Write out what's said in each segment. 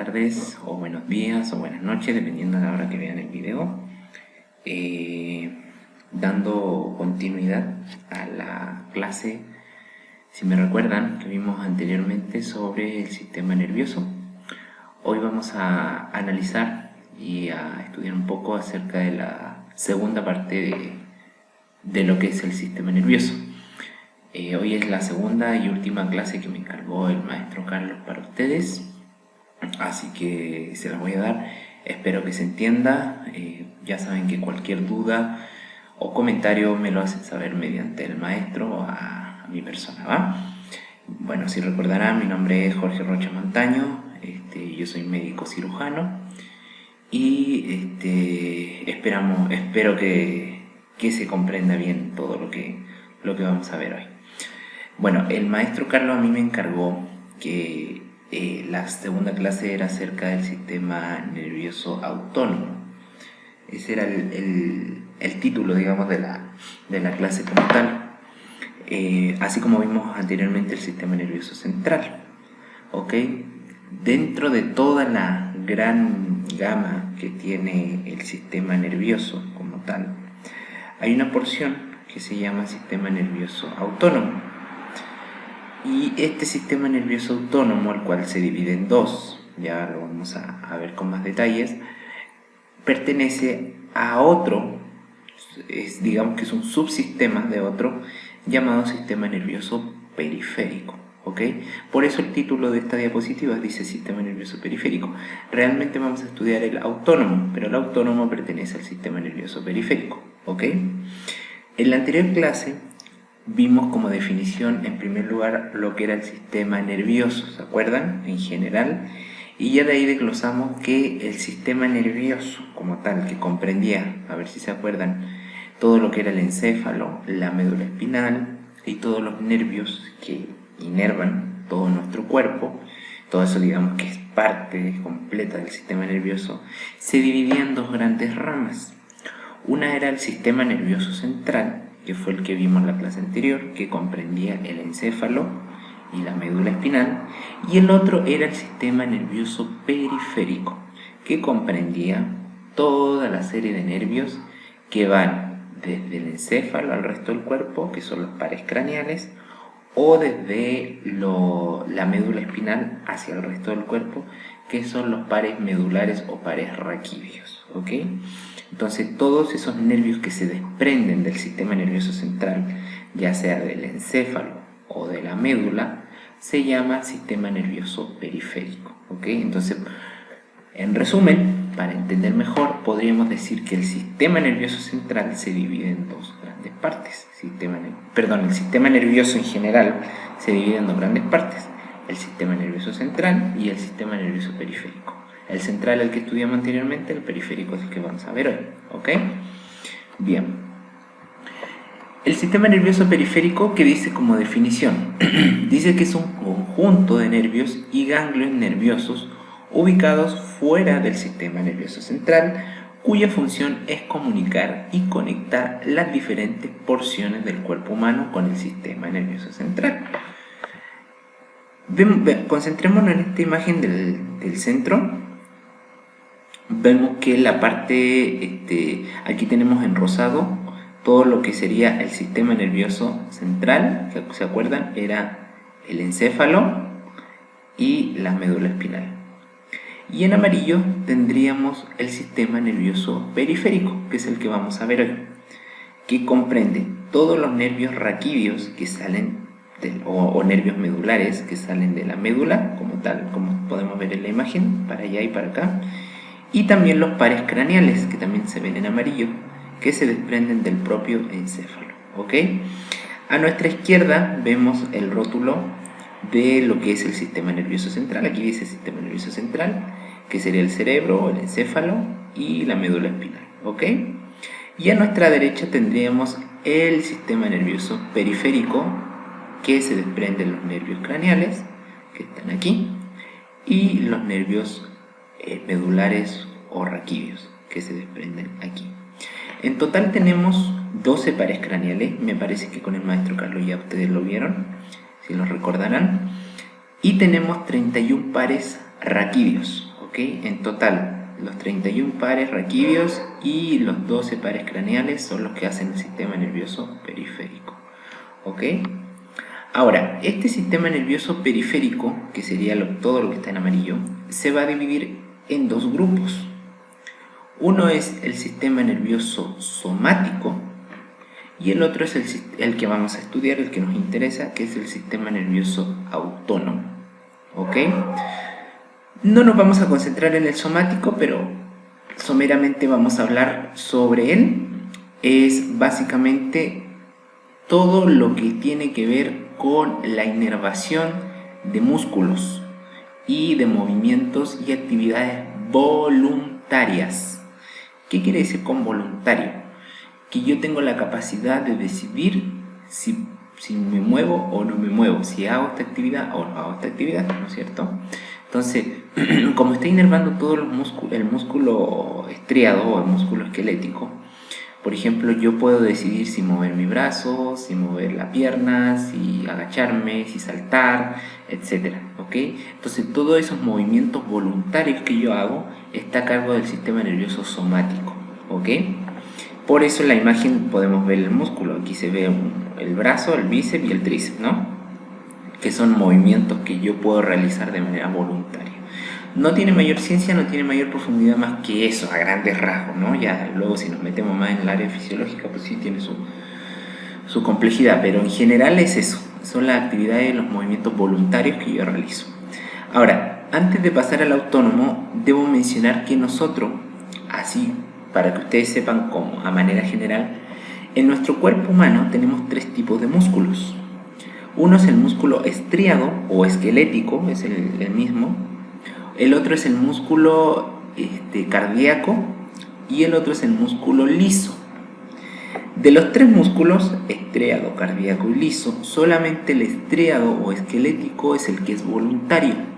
tardes o buenos días o buenas noches, dependiendo de la hora que vean el video. Dando continuidad a la clase, si me recuerdan, que vimos anteriormente sobre el sistema nervioso. Hoy vamos a analizar y a estudiar un poco acerca de la segunda parte de lo que es el sistema nervioso. Hoy es la segunda y última clase que me encargó el maestro Carlos para ustedes, así que se las voy a dar. Espero que se entienda. Ya saben que cualquier duda o comentario me lo hacen saber mediante el maestro o a mi persona, ¿va? Bueno, si recordarán, mi nombre es Jorge Rocha Montaño, yo soy médico cirujano y espero que se comprenda bien todo lo que vamos a ver hoy. Bueno, el maestro Carlos a mí me encargó que la segunda clase era acerca del sistema nervioso autónomo. Ese era el título, digamos, de la clase como tal. Así como vimos anteriormente el sistema nervioso central. ¿Ok? Dentro de toda la gran gama que tiene el sistema nervioso como tal, hay una porción que se llama sistema nervioso autónomo. Y este sistema nervioso autónomo, el cual se divide en dos, ya lo vamos a ver con más detalles, pertenece a otro, digamos que es un subsistema de otro, llamado sistema nervioso periférico. ¿Ok? Por eso el título de esta diapositiva dice sistema nervioso periférico. Realmente vamos a estudiar el autónomo, pero el autónomo pertenece al sistema nervioso periférico. ¿Ok? En la anterior clase vimos como definición, en primer lugar, lo que era el sistema nervioso, ¿se acuerdan? En general, y ya de ahí desglosamos que el sistema nervioso como tal, que comprendía, a ver si se acuerdan, todo lo que era el encéfalo, la médula espinal y todos los nervios que inervan todo nuestro cuerpo, todo eso digamos que es parte completa del sistema nervioso, se dividía en dos grandes ramas. Una era el sistema nervioso central, que fue el que vimos en la clase anterior, que comprendía el encéfalo y la médula espinal, y el otro era el sistema nervioso periférico, que comprendía toda la serie de nervios que van desde el encéfalo al resto del cuerpo, que son los pares craneales, o desde la médula espinal hacia el resto del cuerpo, que son los pares medulares o pares raquídeos. ¿Ok? Entonces todos esos nervios que se desprenden del sistema nervioso central, ya sea del encéfalo o de la médula, se llama sistema nervioso periférico. ¿Ok? Entonces, en resumen, para entender mejor, podríamos decir que el sistema nervioso central se divide en dos grandes partes. El sistema nervioso en general se divide en dos grandes partes: el sistema nervioso central y el sistema nervioso periférico. El central es el que estudiamos anteriormente, el periférico es el que vamos a ver hoy. ¿Ok? Bien. El sistema nervioso periférico, ¿qué dice como definición? Dice que es un conjunto de nervios y ganglios nerviosos ubicados fuera del sistema nervioso central, cuya función es comunicar y conectar las diferentes porciones del cuerpo humano con el sistema nervioso central. Concentrémonos en esta imagen del centro. Vemos que la parte, aquí tenemos en rosado todo lo que sería el sistema nervioso central, que se acuerdan, era el encéfalo y la médula espinal. Y en amarillo tendríamos el sistema nervioso periférico, que es el que vamos a ver hoy, que comprende todos los nervios raquídeos que salen o nervios medulares que salen de la médula, como tal, como podemos ver en la imagen, para allá y para acá, y también los pares craneales, que también se ven en amarillo, que se desprenden del propio encéfalo. ¿Ok? A nuestra izquierda vemos el rótulo de lo que es el sistema nervioso central. Aquí dice sistema nervioso central, que sería el cerebro, el encéfalo y la médula espinal. ¿Ok? Y a nuestra derecha tendríamos el sistema nervioso periférico, que se desprenden los nervios craneales, que están aquí, y los nervios medulares o raquídeos, que se desprenden aquí. En total tenemos 12 pares craneales, me parece que con el maestro Carlos ya ustedes lo vieron, si lo recordarán, y tenemos 31 pares raquídeos. ¿ok? En total, los 31 pares raquídeos y los 12 pares craneales son los que hacen el sistema nervioso periférico, ¿ok? Ahora, este sistema nervioso periférico, que sería todo lo que está en amarillo, se va a dividir en dos grupos. Uno es el sistema nervioso somático y el otro es el que vamos a estudiar, el que nos interesa, que es el sistema nervioso autónomo, ¿ok? No nos vamos a concentrar en el somático, pero someramente vamos a hablar sobre él. Es básicamente todo lo que tiene que ver con la inervación de músculos y de movimientos y actividades voluntarias. ¿Qué quiere decir con voluntario? Que yo tengo la capacidad de decidir si me muevo o no me muevo, si hago esta actividad o no hago esta actividad, ¿no es cierto? Entonces, como está inervando todo el músculo estriado o el músculo esquelético, por ejemplo, yo puedo decidir si mover mi brazo, si mover la pierna, si agacharme, si saltar, etc. ¿Ok? Entonces, todos esos movimientos voluntarios que yo hago está a cargo del sistema nervioso somático. ¿Ok? Por eso en la imagen podemos ver el músculo. Aquí se ve el brazo, el bíceps y el tríceps, ¿no? Que son movimientos que yo puedo realizar de manera voluntaria. No tiene mayor ciencia, no tiene mayor profundidad más que eso, a grandes rasgos, ¿no? Ya luego si nos metemos más en el área fisiológica, pues sí tiene su complejidad, pero en general es eso, son las actividades y los movimientos voluntarios que yo realizo. Ahora, antes de pasar al autónomo, debo mencionar que nosotros, así, para que ustedes sepan cómo, a manera general, en nuestro cuerpo humano tenemos tres tipos de músculos. Uno es el músculo estriado o esquelético, es el mismo. El otro es el músculo cardíaco y el otro es el músculo liso. De los tres músculos, estriado, cardíaco y liso, solamente el estriado o esquelético es el que es voluntario.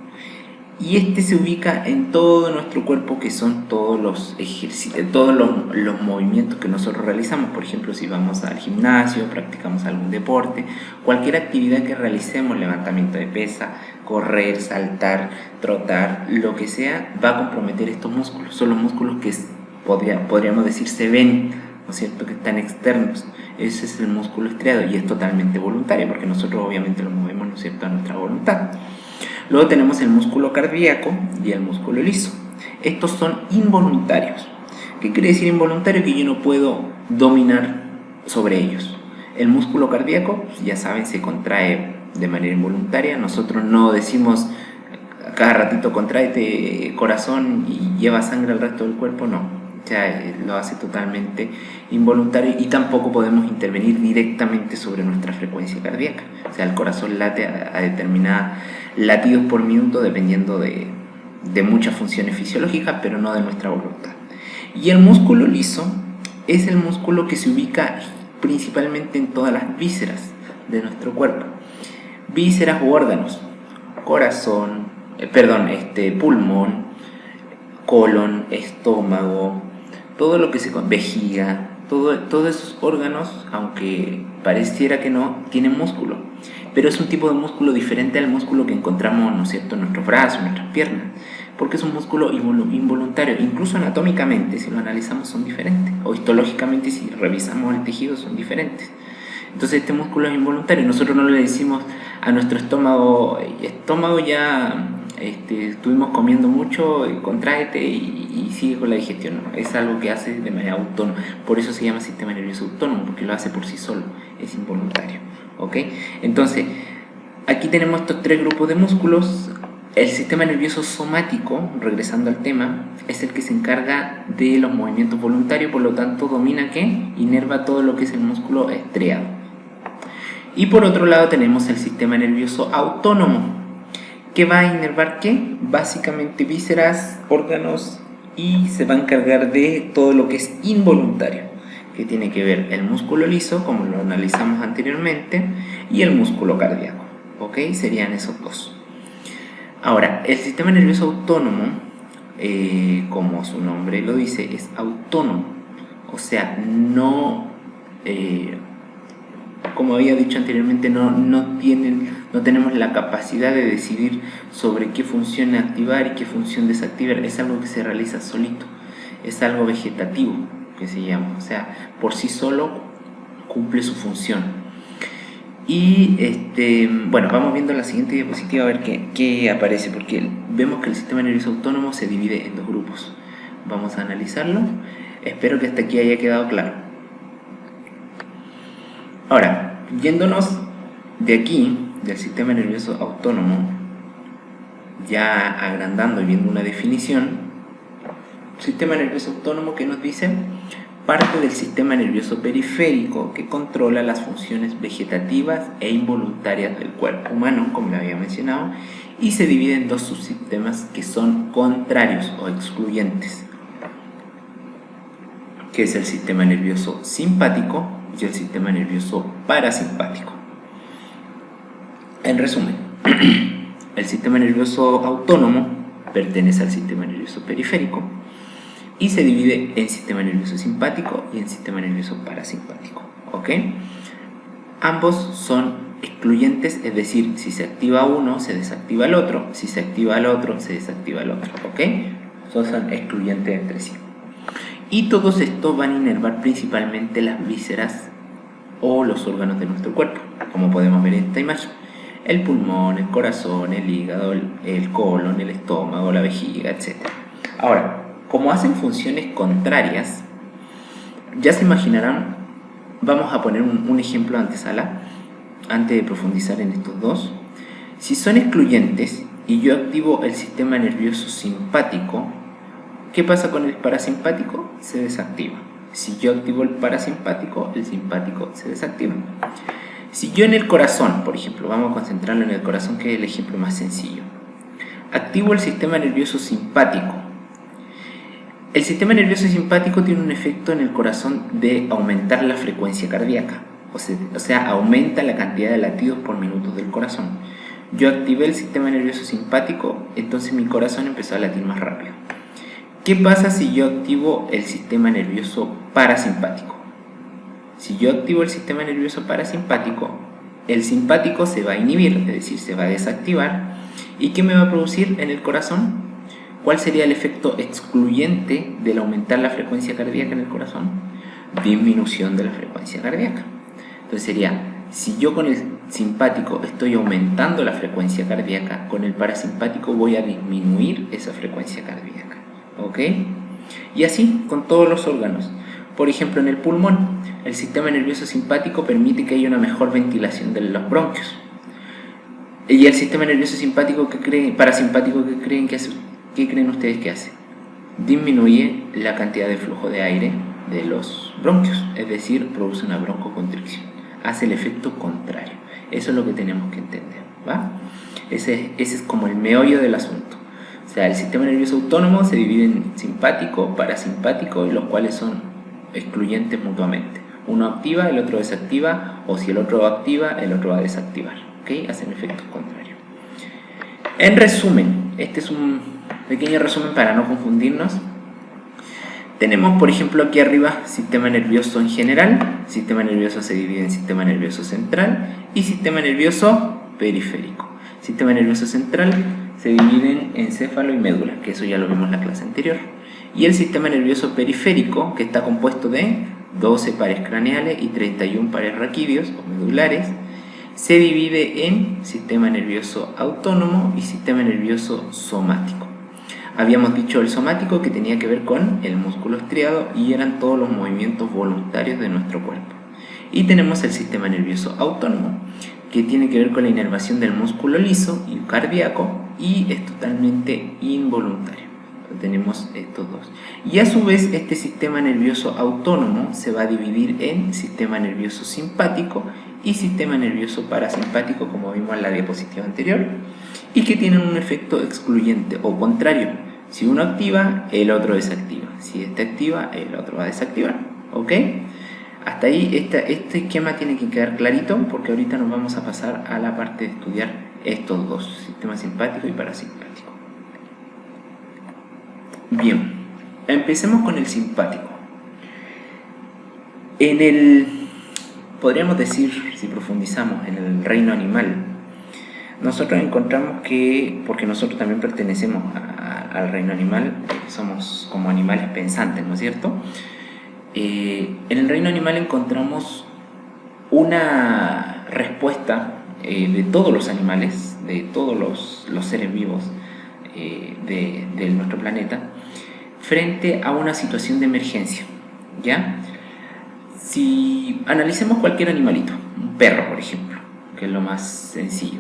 Y este se ubica en todo nuestro cuerpo, que son todos los ejercicios, todos los movimientos que nosotros realizamos. Por ejemplo, si vamos al gimnasio, practicamos algún deporte, cualquier actividad que realicemos, levantamiento de pesa, correr, saltar, trotar, lo que sea, va a comprometer estos músculos. Son los músculos que podríamos decir se ven, ¿no es cierto?, que están externos. Ese es el músculo estriado y es totalmente voluntario porque nosotros obviamente lo movemos, ¿no es cierto?, a nuestra voluntad. Luego tenemos el músculo cardíaco y el músculo liso. Estos son involuntarios. ¿Qué quiere decir involuntario? Que yo no puedo dominar sobre ellos. El músculo cardíaco, ya saben, se contrae de manera involuntaria. Nosotros no decimos cada ratito contraete corazón y lleva sangre al resto del cuerpo, no. O sea, lo hace totalmente involuntario y tampoco podemos intervenir directamente sobre nuestra frecuencia cardíaca. O sea, el corazón late a determinados latidos por minuto dependiendo de muchas funciones fisiológicas, pero no de nuestra voluntad. Y el músculo liso es el músculo que se ubica principalmente en todas las vísceras de nuestro cuerpo. Vísceras u órganos, corazón, pulmón, colon, estómago, todo lo que vejiga, todos esos órganos, aunque pareciera que no, tienen músculo, pero es un tipo de músculo diferente al músculo que encontramos, ¿no es cierto?, en nuestros brazos, en nuestras piernas, porque es un músculo involuntario. Incluso anatómicamente, si lo analizamos, son diferentes, o histológicamente, si revisamos el tejido, son diferentes. Entonces este músculo es involuntario. Nosotros no le decimos a nuestro estómago ya estuvimos comiendo mucho, contráete y sigue con la digestión. No, es algo que hace de manera autónoma. Por eso se llama sistema nervioso autónomo, porque lo hace por sí solo, es involuntario. ¿Ok? Entonces, aquí tenemos estos tres grupos de músculos. El sistema nervioso somático, regresando al tema, es el que se encarga de los movimientos voluntarios, por lo tanto domina inerva todo lo que es el músculo estriado. Y por otro lado tenemos el sistema nervioso autónomo, que va a inervar básicamente vísceras, órganos, y se va a encargar de todo lo que es involuntario, que tiene que ver el músculo liso, como lo analizamos anteriormente, y el músculo cardíaco. ¿Ok? Serían esos dos. Ahora, el sistema nervioso autónomo, como su nombre lo dice, es autónomo. O sea, no, como había dicho anteriormente, no No tenemos la capacidad de decidir sobre qué función activar y qué función desactivar. Es algo que se realiza solito. Es algo vegetativo, que se llama. O sea, por sí solo cumple su función. Y bueno, vamos viendo la siguiente diapositiva a ver qué aparece, porque vemos que el sistema nervioso autónomo se divide en dos grupos. Vamos a analizarlo. Espero que hasta aquí haya quedado claro. Ahora, yéndonos de aquí, del sistema nervioso autónomo, ya agrandando y viendo una definición, sistema nervioso autónomo que nos dice parte del sistema nervioso periférico que controla las funciones vegetativas e involuntarias del cuerpo humano, como lo había mencionado, y se divide en dos subsistemas que son contrarios o excluyentes, que es el sistema nervioso simpático y el sistema nervioso parasimpático. En resumen, el sistema nervioso autónomo pertenece al sistema nervioso periférico y se divide en sistema nervioso simpático y en sistema nervioso parasimpático. ¿Ok? Ambos son excluyentes, es decir, si se activa uno, se desactiva el otro, si se activa el otro, se desactiva el otro. ¿Ok? Son excluyentes entre sí. Y todos estos van a inervar principalmente las vísceras o los órganos de nuestro cuerpo, como podemos ver en esta imagen. El pulmón, el corazón, el hígado, el colon, el estómago, la vejiga, etc. Ahora, como hacen funciones contrarias, ya se imaginarán, vamos a poner un ejemplo antesala, antes de profundizar en estos dos. Si son excluyentes y yo activo el sistema nervioso simpático, ¿qué pasa con el parasimpático? Se desactiva. Si yo activo el parasimpático, el simpático se desactiva. Si yo en el corazón, por ejemplo, vamos a concentrarlo en el corazón, que es el ejemplo más sencillo, activo el sistema nervioso simpático. El sistema nervioso simpático tiene un efecto en el corazón de aumentar la frecuencia cardíaca, o sea, aumenta la cantidad de latidos por minuto del corazón. Yo activé el sistema nervioso simpático, entonces mi corazón empezó a latir más rápido. ¿Qué pasa si yo activo el sistema nervioso parasimpático? Si yo activo el sistema nervioso parasimpático, el simpático se va a inhibir, es decir, se va a desactivar. ¿Y qué me va a producir en el corazón? ¿Cuál sería el efecto excluyente del aumentar la frecuencia cardíaca en el corazón? Disminución de la frecuencia cardíaca. Entonces sería, si yo con el simpático estoy aumentando la frecuencia cardíaca, con el parasimpático voy a disminuir esa frecuencia cardíaca. ¿Ok? Y así con todos los órganos. Por ejemplo, en el pulmón, el sistema nervioso simpático permite que haya una mejor ventilación de los bronquios. Y el sistema nervioso simpático parasimpático, ¿qué creen ustedes que hace? Disminuye la cantidad de flujo de aire de los bronquios, es decir, produce una broncoconstricción. Hace el efecto contrario. Eso es lo que tenemos que entender, ¿va? Ese es como el meollo del asunto. O sea, el sistema nervioso autónomo se divide en simpático, parasimpático, y los cuales son excluyentes mutuamente. Uno activa, el otro desactiva, o si el otro activa, el otro va a desactivar. ¿Ok? Hacen efectos contrarios. En resumen, este es un pequeño resumen para no confundirnos. Tenemos, por ejemplo, aquí arriba sistema nervioso en general. Sistema nervioso se divide en sistema nervioso central y sistema nervioso periférico. Sistema nervioso central se divide en encéfalo y médula, que eso ya lo vimos en la clase anterior. Y el sistema nervioso periférico, que está compuesto de 12 pares craneales y 31 pares raquídeos o medulares, se divide en sistema nervioso autónomo y sistema nervioso somático. Habíamos dicho el somático, que tenía que ver con el músculo estriado y eran todos los movimientos voluntarios de nuestro cuerpo. Y tenemos el sistema nervioso autónomo, que tiene que ver con la inervación del músculo liso y cardíaco y es totalmente involuntario. Tenemos estos dos. Y a su vez este sistema nervioso autónomo se va a dividir en sistema nervioso simpático y sistema nervioso parasimpático, como vimos en la diapositiva anterior, y que tienen un efecto excluyente o contrario. Si uno activa, el otro desactiva. Si este activa, el otro va a desactivar. ¿Ok? Hasta ahí este esquema tiene que quedar clarito, porque ahorita nos vamos a pasar a la parte de estudiar estos dos, sistema simpático y parasimpático. Bien, empecemos con el simpático. Podríamos decir, si profundizamos en el reino animal, nosotros encontramos que, porque nosotros también pertenecemos al reino animal, somos como animales pensantes, ¿no es cierto? En el reino animal encontramos una respuesta de todos los animales, de todos los seres vivos de nuestro planeta, frente a una situación de emergencia, ¿ya? Si analicemos cualquier animalito, un perro por ejemplo, que es lo más sencillo.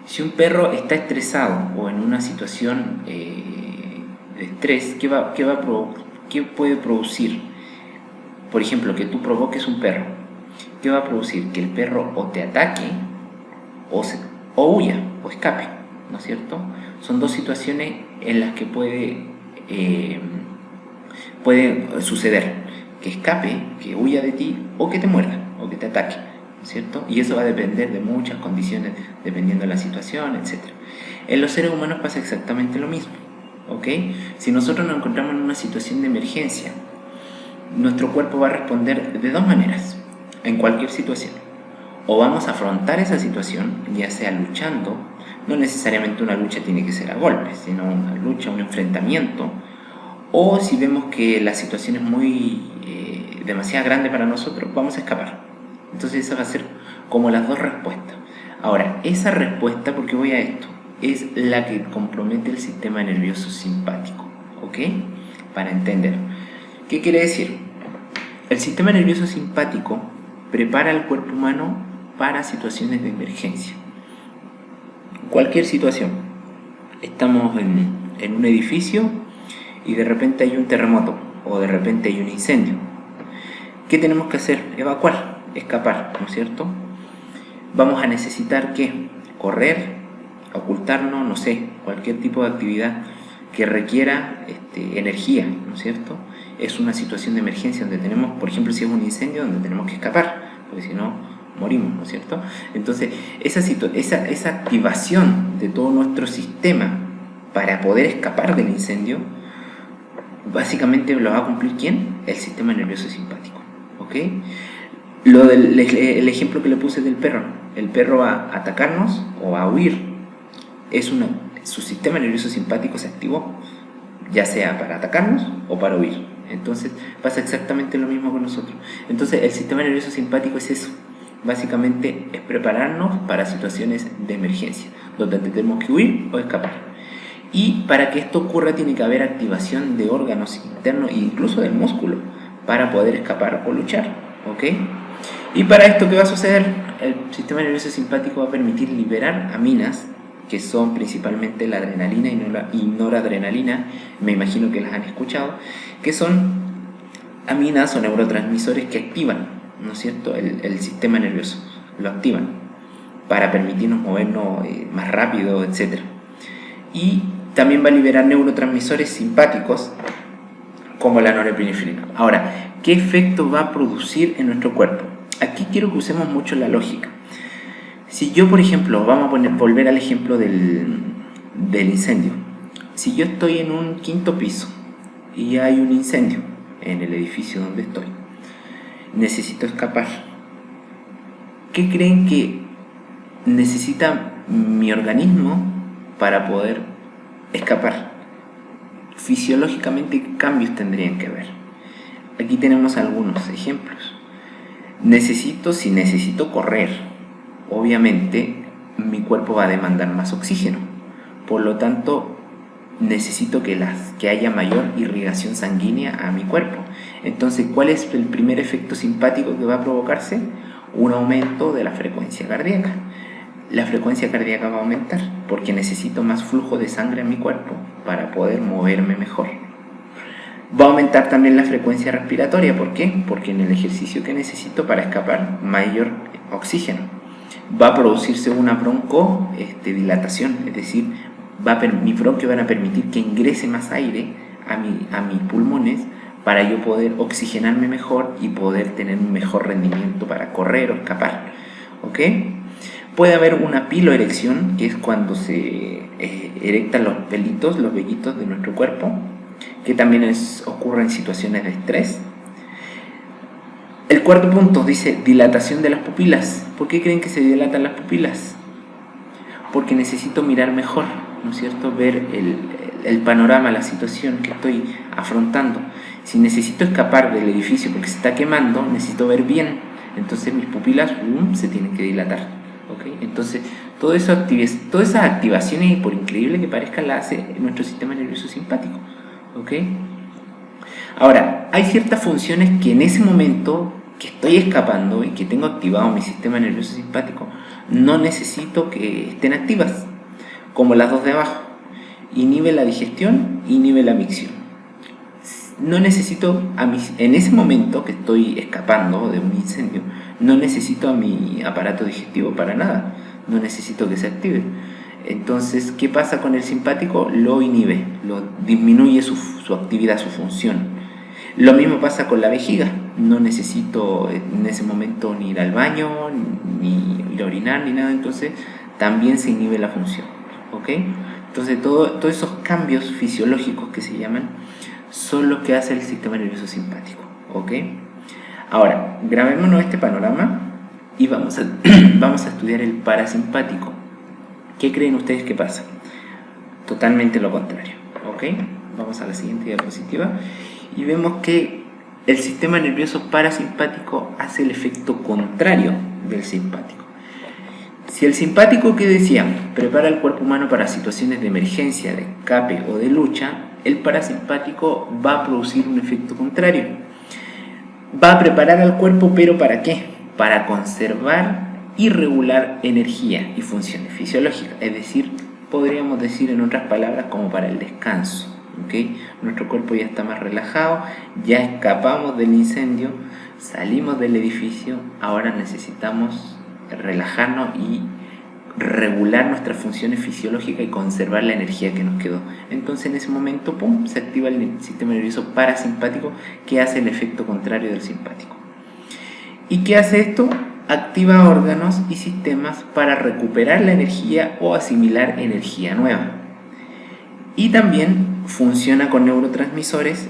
Si un perro está estresado o en una situación de estrés, ¿qué puede producir? Por ejemplo, que tú provoques un perro, ¿qué va a producir? Que el perro o te ataque o huya o escape, ¿no es cierto? Son dos situaciones en las que puede suceder, que escape, que huya de ti o que te muerda o que te ataque, ¿no es cierto? Y eso va a depender de muchas condiciones, dependiendo de la situación, etc. En los seres humanos pasa exactamente lo mismo, ¿ok? Si nosotros nos encontramos en una situación de emergencia, nuestro cuerpo va a responder de dos maneras en cualquier situación. O vamos a afrontar esa situación, ya sea luchando, no necesariamente una lucha tiene que ser a golpes, sino una lucha, un enfrentamiento, o si vemos que la situación es muy demasiado grande para nosotros, vamos a escapar. Entonces esa va a ser como las dos respuestas. Ahora, esa respuesta, porque voy a esto, es la que compromete el sistema nervioso simpático, ¿ok? Para entender. ¿Qué quiere decir? El sistema nervioso simpático prepara al cuerpo humano para situaciones de emergencia. Cualquier situación. Estamos en un edificio y de repente hay un terremoto o de repente hay un incendio. ¿Qué tenemos que hacer? Evacuar, escapar, ¿no es cierto? Vamos a necesitar ¿qué? Correr, ocultarnos, no sé, cualquier tipo de actividad que requiera energía, ¿no es cierto? Es una situación de emergencia donde tenemos, por ejemplo, si es un incendio, donde tenemos que escapar, porque si no, morimos, ¿no es cierto? Entonces, esa activación de todo nuestro sistema para poder escapar del incendio, básicamente lo va a cumplir ¿quién? El sistema nervioso simpático, ¿ok? El ejemplo que le puse del perro, el perro va a atacarnos o a huir, su sistema nervioso simpático se activó, ya sea para atacarnos o para huir. Entonces pasa exactamente lo mismo con nosotros. Entonces el sistema nervioso simpático es eso, básicamente es prepararnos para situaciones de emergencia, donde tenemos que huir o escapar. Y para que esto ocurra tiene que haber activación de órganos internos e incluso del músculo para poder escapar o luchar, ¿ok? Y para esto, ¿qué va a suceder? El sistema nervioso simpático va a permitir liberar aminas, que son principalmente la adrenalina y noradrenalina, me imagino que las han escuchado, que son aminas o neurotransmisores que activan, ¿no es cierto?, el sistema nervioso, lo activan para permitirnos movernos más rápido, etc. Y también va a liberar neurotransmisores simpáticos como la norepinefrina. Ahora, ¿qué efecto va a producir en nuestro cuerpo? Aquí quiero que usemos mucho la lógica. Si yo, por ejemplo, vamos a volver al ejemplo del incendio. Si yo estoy en un quinto piso y hay un incendio en el edificio donde estoy, necesito escapar. ¿Qué creen que necesita mi organismo para poder escapar? Fisiológicamente, ¿qué cambios tendrían que haber? Aquí tenemos algunos ejemplos. Si necesito correr, obviamente mi cuerpo va a demandar más oxígeno, por lo tanto necesito que haya mayor irrigación sanguínea a mi cuerpo. Entonces, ¿cuál es el primer efecto simpático que va a provocarse? Un aumento de la frecuencia cardíaca. La frecuencia cardíaca va a aumentar porque necesito más flujo de sangre en mi cuerpo para poder moverme mejor. Va a aumentar también la frecuencia respiratoria. ¿Por qué? Porque en el ejercicio que necesito para escapar, mayor oxígeno. Va a producirse una broncodilatación, es decir, mis bronquios van a permitir que ingrese más aire a mis pulmones para yo poder oxigenarme mejor y poder tener un mejor rendimiento para correr o escapar, ¿ok? Puede haber una piloerección, que es cuando se erectan los pelitos, los vellitos de nuestro cuerpo, que también ocurre en situaciones de estrés. El cuarto punto dice dilatación de las pupilas. ¿Por qué creen que se dilatan las pupilas? porque necesito mirar mejor, ¿no es cierto? Ver el panorama, la situación que estoy afrontando. Si necesito escapar del edificio porque se está quemando, necesito ver bien, entonces mis pupilas se tienen que dilatar, ¿okay? Entonces todas esas activaciones, y por increíble que parezca, las hace nuestro sistema nervioso simpático, ¿okay? Ahora, hay ciertas funciones que en ese momento que estoy escapando y que tengo activado mi sistema nervioso simpático, no necesito que estén activas, como las dos de abajo. Inhibe la digestión, inhibe la micción. No necesito, en ese momento que estoy escapando de un incendio, no necesito a mi aparato digestivo para nada, no necesito que se active. Entonces, ¿qué pasa con el simpático? Lo inhibe, lo disminuye su actividad, su función. Lo mismo pasa con la vejiga, no necesito en ese momento ni ir al baño, ni ir a orinar, ni nada, entonces también se inhibe la función, ¿ok? Entonces todos esos cambios fisiológicos que se llaman son los que hace el sistema nervioso simpático, ¿ok? Ahora, grabémonos este panorama y vamos a estudiar el parasimpático. ¿Qué creen ustedes que pasa? Totalmente lo contrario, ¿ok? Vamos a la siguiente diapositiva y vemos que el sistema nervioso parasimpático hace el efecto contrario del simpático. Si el simpático, que decía, prepara al cuerpo humano para situaciones de emergencia, de escape o de lucha, el parasimpático va a producir un efecto contrario. Va a preparar al cuerpo, ¿pero para qué? Para conservar y regular energía y funciones fisiológicas, es decir, podríamos decir en otras palabras como para el descanso. ¿Okay? Nuestro cuerpo ya está más relajado, ya escapamos del incendio, salimos del edificio, ahora necesitamos relajarnos y regular nuestras funciones fisiológicas y conservar la energía que nos quedó. Entonces en ese momento, ¡pum!, se activa el sistema nervioso parasimpático, que hace el efecto contrario del simpático. ¿Y qué hace esto? Activa órganos y sistemas para recuperar la energía o asimilar energía nueva. Y también funciona con neurotransmisores.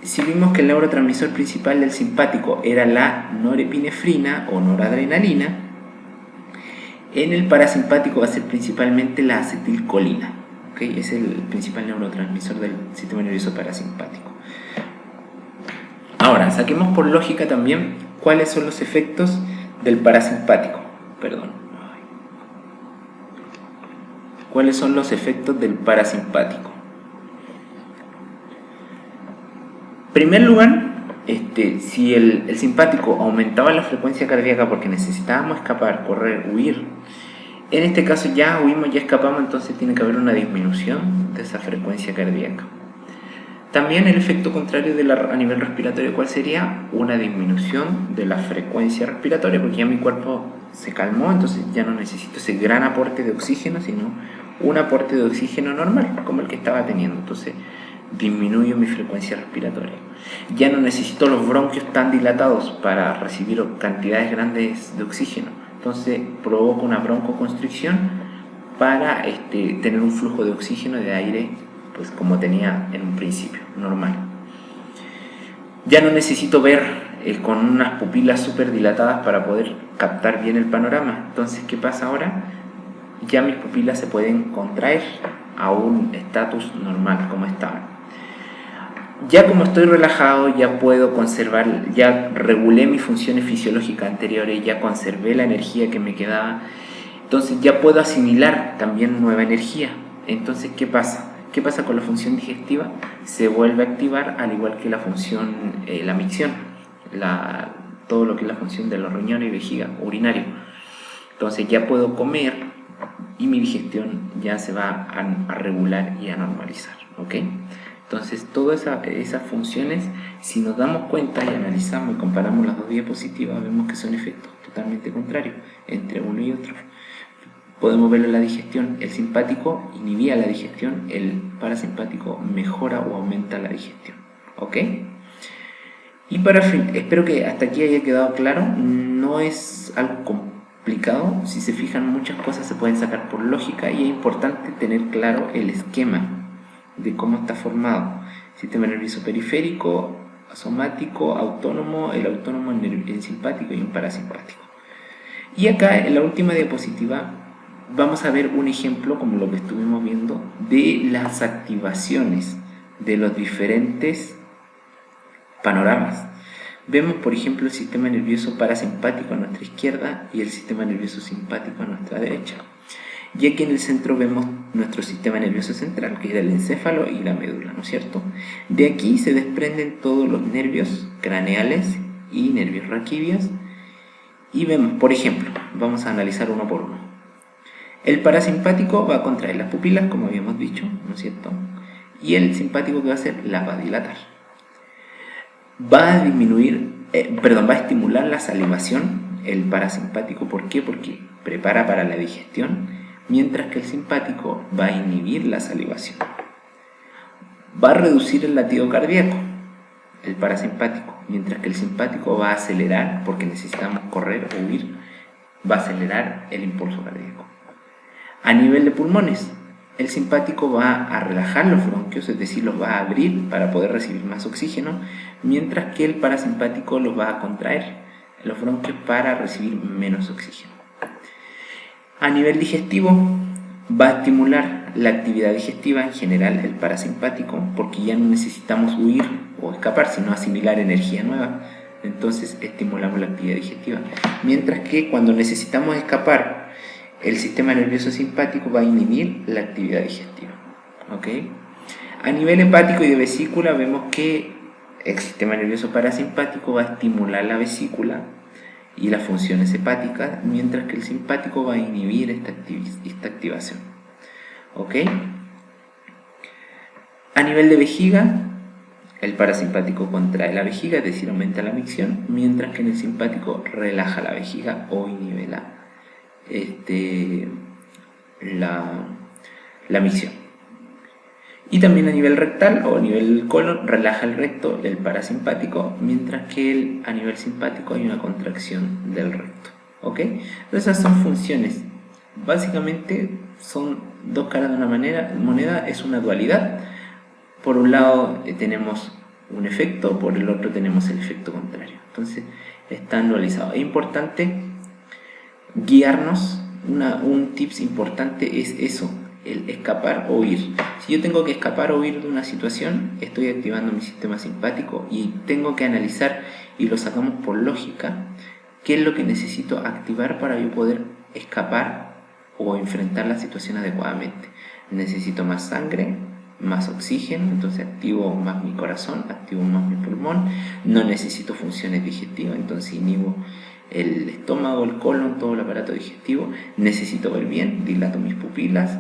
Si vimos que el neurotransmisor principal del simpático era la norepinefrina o noradrenalina, en el parasimpático va a ser principalmente la acetilcolina, ¿okay? Es el principal neurotransmisor del sistema nervioso parasimpático. Ahora, saquemos por lógica también cuáles son los efectos del parasimpático. ¿Cuáles son los efectos del parasimpático? En primer lugar, si el simpático aumentaba la frecuencia cardíaca porque necesitábamos escapar, correr, huir, en este caso ya huimos, ya escapamos, entonces tiene que haber una disminución de esa frecuencia cardíaca. También el efecto contrario a nivel respiratorio, ¿cuál sería? Una disminución de la frecuencia respiratoria, porque ya mi cuerpo se calmó, entonces ya no necesito ese gran aporte de oxígeno, sino un aporte de oxígeno normal, como el que estaba teniendo. Entonces disminuyo mi frecuencia respiratoria. Ya no necesito los bronquios tan dilatados para recibir cantidades grandes de oxígeno, entonces provoco una broncoconstricción para tener un flujo de oxígeno y de aire, pues como tenía en un principio, normal. Ya no necesito ver con unas pupilas súper dilatadas para poder captar bien el panorama. Entonces, ¿qué pasa ahora? Ya mis pupilas se pueden contraer a un estatus normal, como estaban. Ya como estoy relajado, ya puedo conservar, ya regulé mis funciones fisiológicas anteriores, ya conservé la energía que me quedaba, entonces ya puedo asimilar también nueva energía. Entonces, ¿qué pasa? ¿Qué pasa con la función digestiva? Se vuelve a activar, al igual que la función, la micción, todo lo que es la función de los riñones y vejiga, urinario. Entonces ya puedo comer y mi digestión ya se va a regular y a normalizar, ¿ok? Entonces todas esas funciones, si nos damos cuenta y analizamos y comparamos las dos diapositivas, vemos que son efectos totalmente contrarios entre uno y otro. Podemos verlo en la digestión. El simpático inhibía la digestión, el parasimpático mejora o aumenta la digestión, ¿ok? Y para fin, espero que hasta aquí haya quedado claro. No es algo complicado. Si se fijan, muchas cosas se pueden sacar por lógica y es importante tener claro el esquema de cómo está formado. Sistema nervioso periférico, somático, autónomo, el simpático y un parasimpático. Y acá en la última diapositiva vamos a ver un ejemplo, como lo que estuvimos viendo, de las activaciones de los diferentes panoramas. Vemos, por ejemplo, el sistema nervioso parasimpático a nuestra izquierda y el sistema nervioso simpático a nuestra derecha. Y aquí en el centro vemos nuestro sistema nervioso central, que es el encéfalo y la médula, ¿no es cierto? De aquí se desprenden todos los nervios craneales y nervios raquídeos. Y vemos, por ejemplo, vamos a analizar uno por uno. El parasimpático va a contraer las pupilas, como habíamos dicho, ¿no es cierto? Y el simpático, que va a hacer, las va a dilatar. Va a va a estimular la salivación, el parasimpático. ¿Por qué? Porque prepara para la digestión, mientras que el simpático va a inhibir la salivación. Va a reducir el latido cardíaco, el parasimpático, mientras que el simpático va a acelerar, porque necesitamos correr o huir, va a acelerar el impulso cardíaco. A nivel de pulmones, el simpático va a relajar los bronquios, es decir, los va a abrir para poder recibir más oxígeno, mientras que el parasimpático los va a contraer los bronquios para recibir menos oxígeno. A nivel digestivo, va a estimular la actividad digestiva en general el parasimpático, porque ya no necesitamos huir o escapar, sino asimilar energía nueva. Entonces estimulamos la actividad digestiva. Mientras que cuando necesitamos escapar, el sistema nervioso simpático va a inhibir la actividad digestiva. ¿Ok? A nivel hepático y de vesícula vemos que el sistema nervioso parasimpático va a estimular la vesícula y las funciones hepáticas, mientras que el simpático va a inhibir esta activación. ¿Ok? A nivel de vejiga, el parasimpático contrae la vejiga, es decir, aumenta la micción, mientras que en el simpático relaja la vejiga o inhibe la micción. Y también a nivel rectal o a nivel colon, relaja el recto, el parasimpático, mientras que a nivel simpático hay una contracción del recto. ¿Ok? Entonces esas son funciones. Básicamente son dos caras de una moneda, es una dualidad. Por un lado tenemos un efecto, por el otro tenemos el efecto contrario. Entonces están dualizados. Es importante guiarnos. Un tips importante es eso, el escapar o huir. Si yo tengo que escapar o huir de una situación, estoy activando mi sistema simpático y tengo que analizar, y lo sacamos por lógica, qué es lo que necesito activar para yo poder escapar o enfrentar la situación adecuadamente. Necesito más sangre, más oxígeno, entonces activo más mi corazón, activo más mi pulmón. No necesito funciones digestivas, entonces inhibo el estómago, el colon, todo el aparato digestivo. Necesito ver bien, dilato mis pupilas.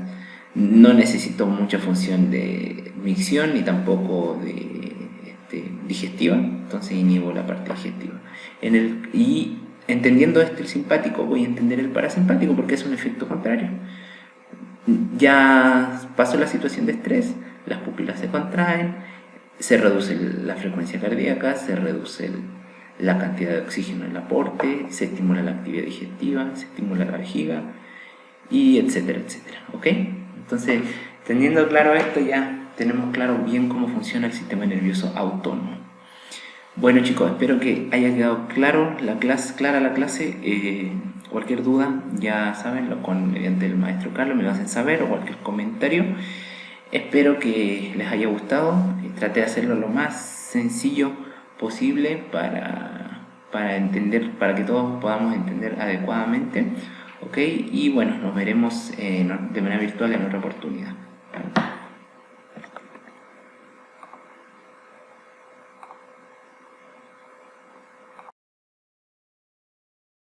No necesito mucha función de micción ni tampoco de digestiva, entonces inhibo la parte digestiva. Y entendiendo el simpático, voy a entender el parasimpático, porque es un efecto contrario. Ya pasó la situación de estrés, las pupilas se contraen, se reduce la frecuencia cardíaca, se reduce la cantidad de oxígeno en el aporte, se estimula la actividad digestiva, se estimula la vejiga, y etcétera, etcétera. ¿Ok? Entonces, teniendo claro esto, ya tenemos claro bien cómo funciona el sistema nervioso autónomo. Bueno, chicos, espero que haya quedado clara la clase. Cualquier duda, ya saben, mediante el maestro Carlos me lo hacen saber, o cualquier comentario. Espero que les haya gustado. Traté de hacerlo lo más sencillo posible para entender, para que todos podamos entender adecuadamente. ¿Ok? Y bueno, nos veremos de manera virtual en otra oportunidad.